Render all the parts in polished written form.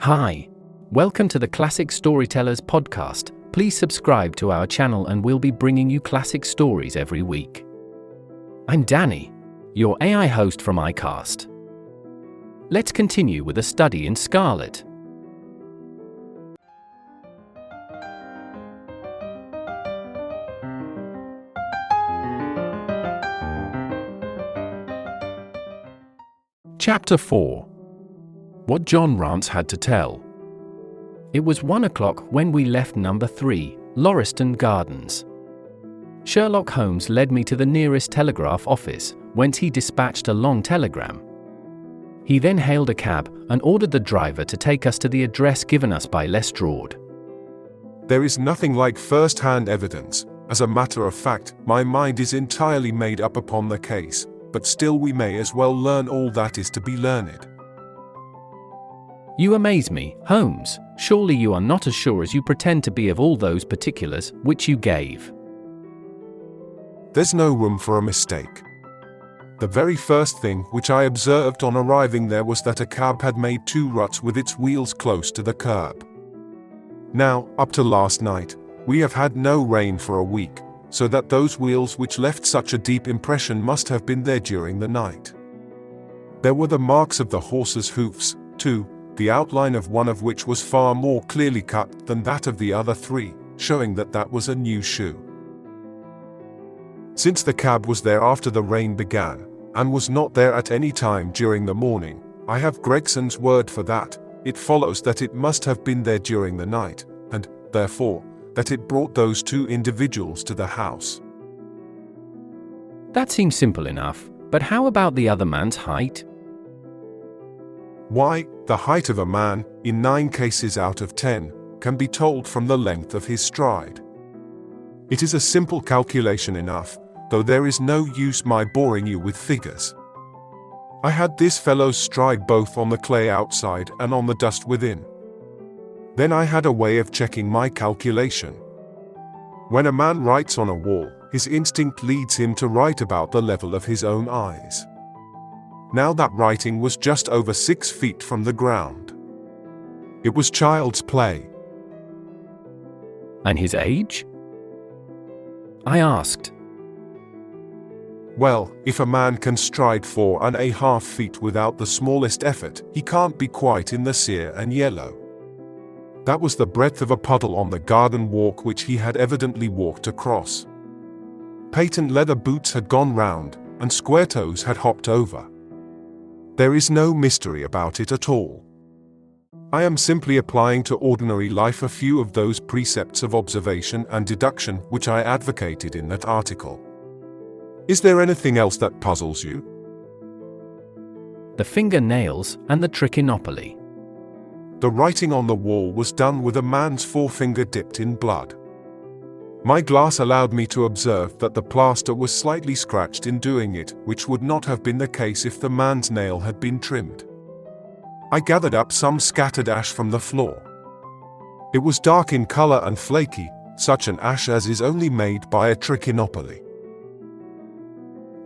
Hi. Welcome to the Classic Storytellers podcast. Please subscribe to our channel and we'll be bringing you classic stories every week. I'm Danny, your AI host from Aicast. Let's continue with a study in Scarlet. Chapter 4. What John Rance Had to Tell. It was 1 o'clock when we left number 3, Lauriston Gardens. Sherlock Holmes led me to the nearest telegraph office, whence he dispatched a long telegram. He then hailed a cab and ordered the driver to take us to the address given us by Lestrade. There is nothing like first-hand evidence. As a matter of fact, my mind is entirely made up upon the case, but still we may as well learn all that is to be learned. You amaze me, Holmes. Surely you are not as sure as you pretend to be of all those particulars which you gave. There's no room for a mistake. The very first thing which I observed on arriving there was that a cab had made 2 ruts with its wheels close to the curb. Now, up to last night, we have had no rain for a week, so that those wheels which left such a deep impression must have been there during the night. There were the marks of the horse's hoofs, too, the outline of one of which was far more clearly cut than that of the other 3, showing that that was a new shoe. Since the cab was there after the rain began, and was not there at any time during the morning, I have Gregson's word for that. It follows that it must have been there during the night, and, therefore, that it brought those 2 individuals to the house. That seems simple enough, but how about the other man's height? Why, the height of a man, in 9 cases out of 10, can be told from the length of his stride. It is a simple calculation enough, though there is no use my boring you with figures. I had this fellow's stride both on the clay outside and on the dust within. Then I had a way of checking my calculation. When a man writes on a wall, his instinct leads him to write about the level of his own eyes. Now that writing was just over 6 feet from the ground. It was child's play. And his age? I asked. Well, if a man can stride 4.5 feet without the smallest effort, he can't be quite in the sere and yellow. That was the breadth of a puddle on the garden walk which he had evidently walked across. Patent leather boots had gone round, and square toes had hopped over. There is no mystery about it at all. I am simply applying to ordinary life a few of those precepts of observation and deduction which I advocated in that article. Is there anything else that puzzles you? The fingernails and the trichinopoly. The writing on the wall was done with a man's forefinger dipped in blood. My glass allowed me to observe that the plaster was slightly scratched in doing it, which would not have been the case if the man's nail had been trimmed. I gathered up some scattered ash from the floor. It was dark in color and flaky, such an ash as is only made by a trichinopoly.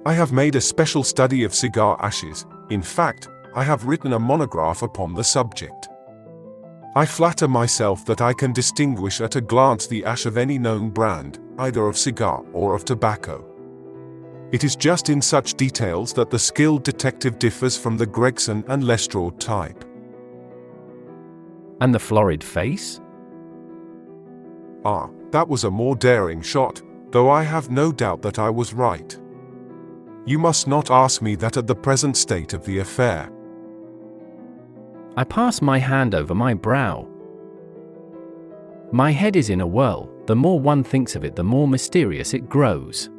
I have made a special study of cigar ashes. In fact, I have written a monograph upon the subject. I flatter myself that I can distinguish at a glance the ash of any known brand, either of cigar or of tobacco. It is just in such details that the skilled detective differs from the Gregson and Lestrade type. And the florid face? Ah, that was a more daring shot, though I have no doubt that I was right. You must not ask me that at the present state of the affair. I pass my hand over my brow. My head is in a whirl. The more one thinks of it, the more mysterious it grows.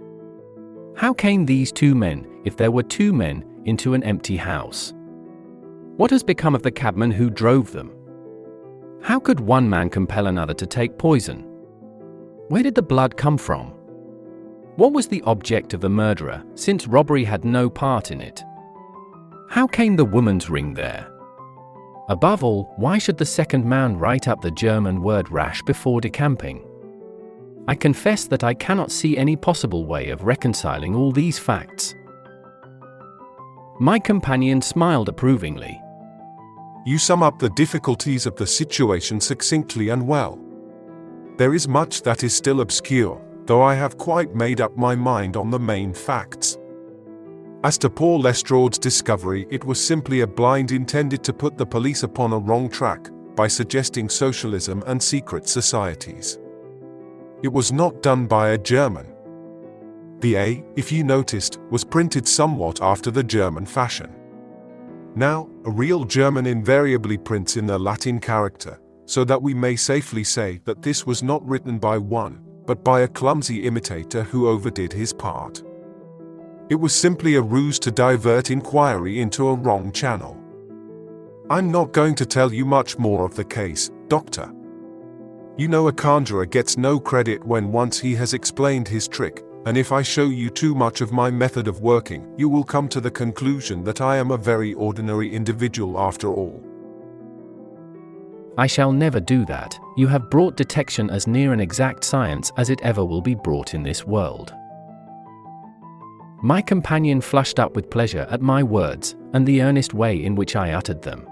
How came these 2 men, if there were 2 men, into an empty house? What has become of the cabman who drove them? How could one man compel another to take poison? Where did the blood come from? What was the object of the murderer, since robbery had no part in it? How came the woman's ring there? Above all, why should the second man write up the German word RACHE before decamping? I confess that I cannot see any possible way of reconciling all these facts. My companion smiled approvingly. You sum up the difficulties of the situation succinctly and well. There is much that is still obscure, though I have quite made up my mind on the main facts. As to poor Lestrade's discovery, it was simply a blind intended to put the police upon a wrong track by suggesting socialism and secret societies. It was not done by a German. The A, if you noticed, was printed somewhat after the German fashion. Now, a real German invariably prints in the Latin character, so that we may safely say that this was not written by one, but by a clumsy imitator who overdid his part. It was simply a ruse to divert inquiry into a wrong channel. I'm not going to tell you much more of the case, Doctor. You know a conjurer gets no credit when once he has explained his trick, and if I show you too much of my method of working, you will come to the conclusion that I am a very ordinary individual after all. I shall never do that. You have brought detection as near an exact science as it ever will be brought in this world. My companion flushed up with pleasure at my words, and the earnest way in which I uttered them.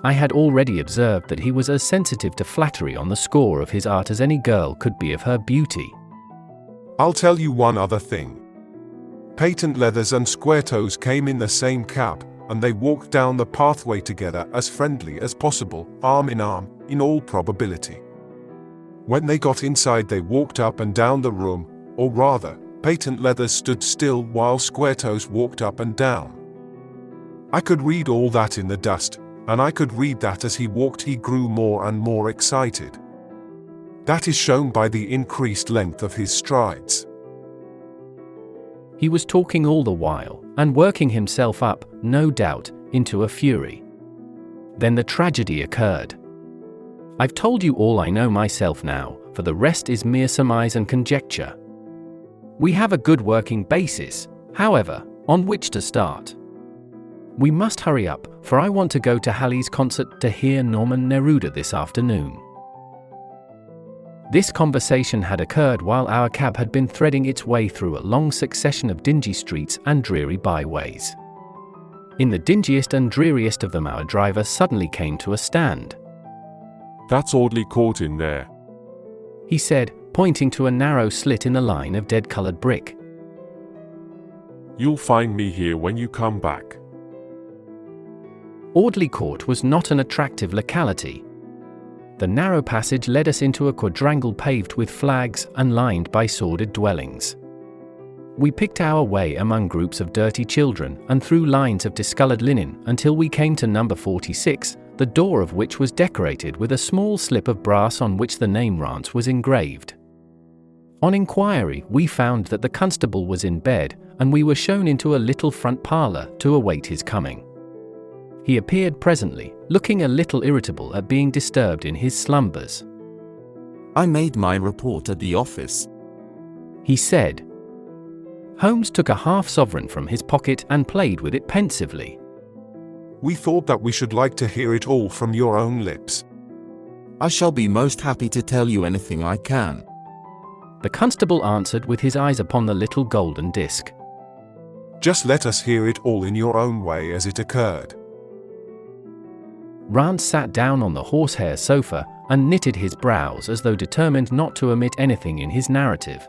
I had already observed that he was as sensitive to flattery on the score of his art as any girl could be of her beauty. I'll tell you one other thing. Patent Leathers and Squaretoes came in the same cab, and they walked down the pathway together as friendly as possible, arm, in all probability. When they got inside, they walked up and down the room, or rather, Patent Leathers stood still while Squaretoes walked up and down. I could read all that in the dust, and I could read that as he walked he grew more and more excited. That is shown by the increased length of his strides. He was talking all the while, and working himself up, no doubt, into a fury. Then the tragedy occurred. I've told you all I know myself now, for the rest is mere surmise and conjecture. We have a good working basis, however, on which to start. We must hurry up, for I want to go to Halley's concert to hear Norman Neruda this afternoon. This conversation had occurred while our cab had been threading its way through a long succession of dingy streets and dreary byways. In the dingiest and dreariest of them our driver suddenly came to a stand. "That's Audley Court in there," he said, pointing to a narrow slit in the line of dead-coloured brick. "You'll find me here when you come back." Audley Court was not an attractive locality. The narrow passage led us into a quadrangle paved with flags and lined by sordid dwellings. We picked our way among groups of dirty children and through lines of discoloured linen until we came to number 46, the door of which was decorated with a small slip of brass on which the name Rance was engraved. On inquiry, we found that the constable was in bed, and we were shown into a little front parlour to await his coming. He appeared presently, looking a little irritable at being disturbed in his slumbers. "I made my report at the office," he said. Holmes took a half-sovereign from his pocket and played with it pensively. We thought that we should like to hear it all from your own lips. "I shall be most happy to tell you anything I can," the constable answered with his eyes upon the little golden disc. Just let us hear it all in your own way as it occurred. Rance sat down on the horsehair sofa and knitted his brows as though determined not to omit anything in his narrative.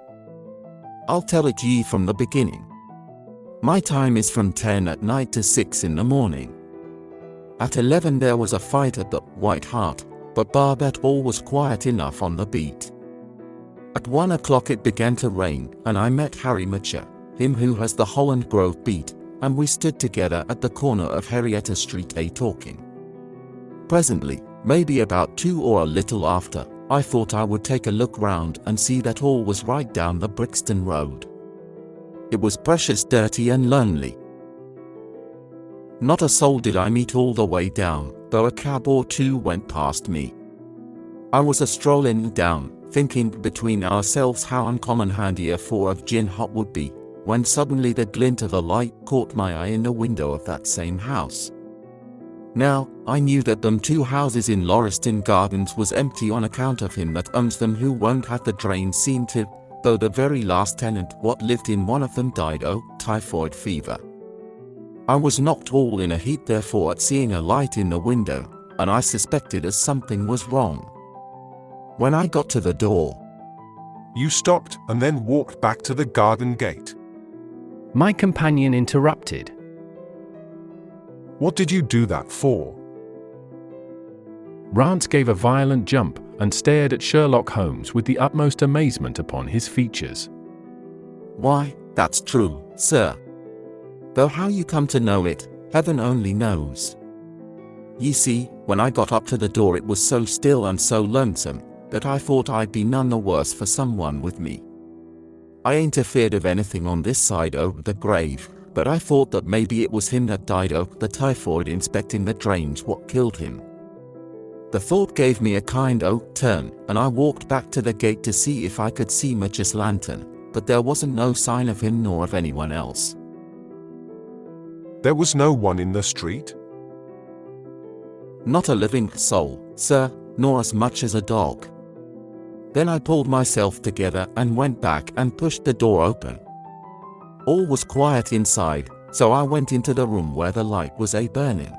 "I'll tell it ye from the beginning. My time is from 10 at night to 6 in the morning. At 11 there was a fight at the White Hart, but bar that all was quiet enough on the beat. At 1 o'clock it began to rain, and I met Harry Mitcher, him who has the Holland Grove beat, and we stood together at the corner of Henrietta Street talking. Presently, maybe about 2 or a little after, I thought I would take a look round and see that all was right down the Brixton Road. It was precious dirty and lonely. Not a soul did I meet all the way down, though a cab or two went past me. I was a-strolling down, thinking between ourselves how uncommon handy a 4 of gin hot would be, when suddenly the glint of a light caught my eye in the window of that same house. Now, I knew that them 2 houses in Lauriston Gardens was empty on account of him that owns them who won't have the drain seen to, though the very last tenant what lived in one of them died o' typhoid fever. I was knocked all in a heap therefore at seeing a light in the window, and I suspected as something was wrong. When I got to the door, You stopped and then walked back to the garden gate. My companion interrupted. What did you do that for? Rance gave a violent jump and stared at Sherlock Holmes with the utmost amazement upon his features. why, that's true, sir. Though how you come to know it, heaven only knows. Ye see, when I got up to the door it was so still and so lonesome, that I thought I'd be none the worse for someone with me. I ain't afeard of anything on this side o' the grave, but I thought that maybe it was him that died o' the typhoid inspecting the drains what killed him. The thought gave me a kind o' turn, and I walked back to the gate to see if I could see Mitch's lantern, but there wasn't no sign of him nor of anyone else. There was no one in the street? Not a living soul, sir, nor as much as a dog. Then I pulled myself together and went back and pushed the door open. All was quiet inside, so I went into the room where the light was burning.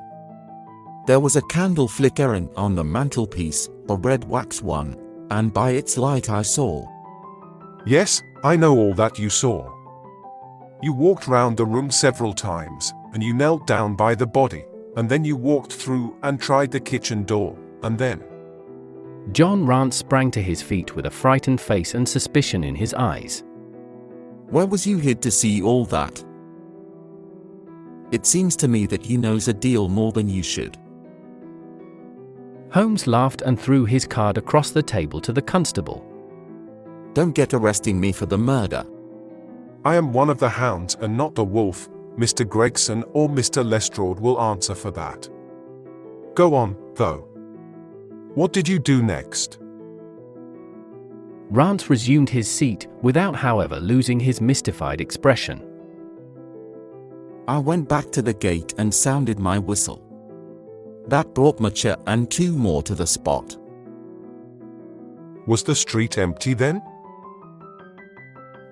There was a candle flickering on the mantelpiece, a red wax one, and by its light I saw. Yes, I know all that you saw. You walked round the room several times, and you knelt down by the body, and then you walked through and tried the kitchen door, and then… John Rance sprang to his feet with a frightened face and suspicion in his eyes. Where was you hid to see all that? It seems to me that he knows a deal more than you should. Holmes laughed and threw his card across the table to the constable. Don't get arresting me for the murder. I am one of the hounds and not the wolf. Mr. Gregson or Mr. Lestrade will answer for that. Go on, though. What did you do next? Rance resumed his seat, without however losing his mystified expression. I went back to the gate and sounded my whistle. That brought Ch4 and 2 more to the spot. Was the street empty then?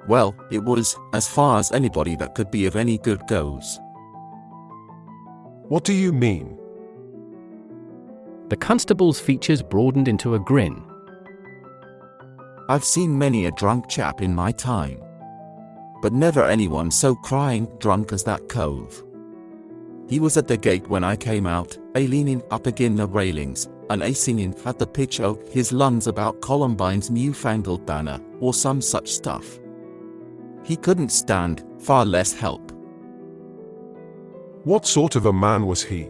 Well, it was, as far as anybody that could be of any good goes. What do you mean? The constable's features broadened into a grin. I've seen many a drunk chap in my time, but never anyone so crying drunk as that cove. He was at the gate when I came out, leaning up agin the railings, and singing at the pitch o' his lungs about Columbine's newfangled banner, or some such stuff. He couldn't stand, far less help. What sort of a man was he?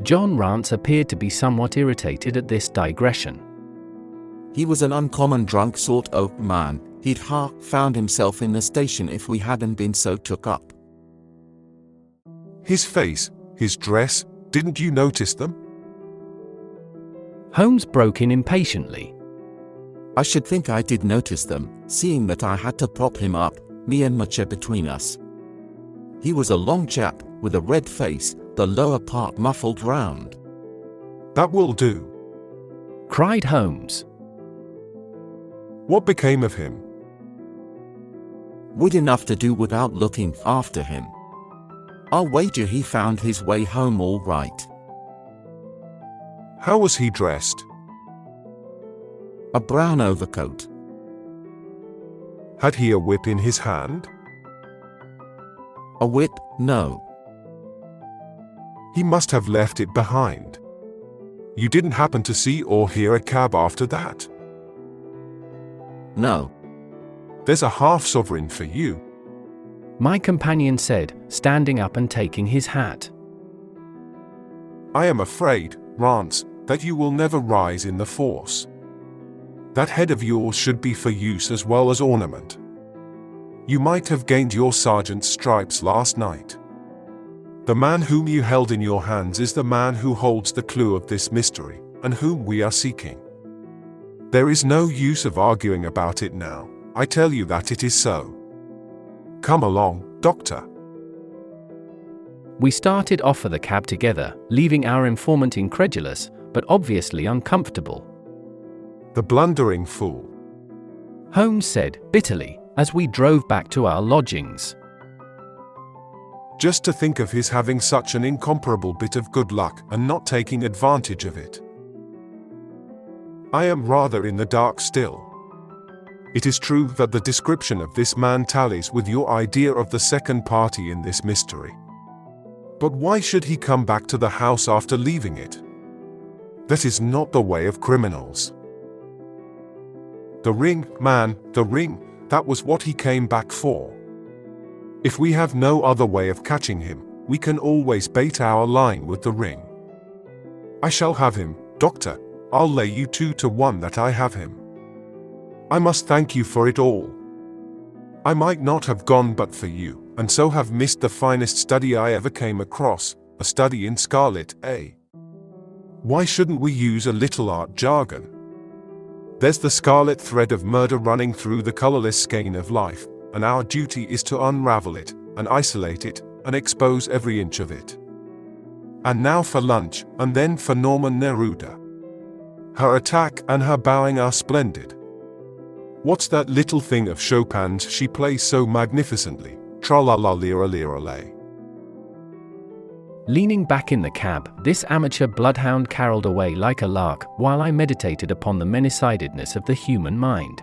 John Rance appeared to be somewhat irritated at this digression. He was an uncommon drunk sort o' man. He'd found himself in the station if we hadn't been so took up. His face, his dress, didn't you notice them? Holmes broke in impatiently. I should think I did notice them, seeing that I had to prop him up, me and Ch4 between us. He was a long chap, with a red face, the lower part muffled round. That will do, cried Holmes. What became of him? Would enough to do without looking after him. I'll wager he found his way home all right. How was he dressed? A brown overcoat. Had he a whip in his hand? A whip, no. He must have left it behind. You didn't happen to see or hear a cab after that? No. There's a half-sovereign for you. My companion said, standing up and taking his hat. I am afraid, Rance, that you will never rise in the force. That head of yours should be for use as well as ornament. You might have gained your sergeant's stripes last night. The man whom you held in your hands is the man who holds the clue of this mystery, and whom we are seeking. There is no use of arguing about it now. I tell you that it is so. Come along, Doctor. We started off for the cab together, leaving our informant incredulous, but obviously uncomfortable. The blundering fool, Holmes said, bitterly, as we drove back to our lodgings. Just to think of his having such an incomparable bit of good luck and not taking advantage of it. I am rather in the dark still. It is true that the description of this man tallies with your idea of the second party in this mystery. But why should he come back to the house after leaving it? That is not the way of criminals. The ring, man, the ring, that was what he came back for. If we have no other way of catching him, we can always bait our line with the ring. I shall have him, Doctor. I'll lay you 2-1 that I have him. I must thank you for it all. I might not have gone but for you, and so have missed the finest study I ever came across, a study in Scarlet, eh? Why shouldn't we use a little art jargon? There's the scarlet thread of murder running through the colorless skein of life, and our duty is to unravel it, and isolate it, and expose every inch of it. And now for lunch, and then for Norman Neruda. Her attack and her bowing are splendid. What's that little thing of Chopin's she plays so magnificently? Tra-la-la-lira-lira-lay. Leaning back in the cab, this amateur bloodhound caroled away like a lark while I meditated upon the many-sidedness of the human mind.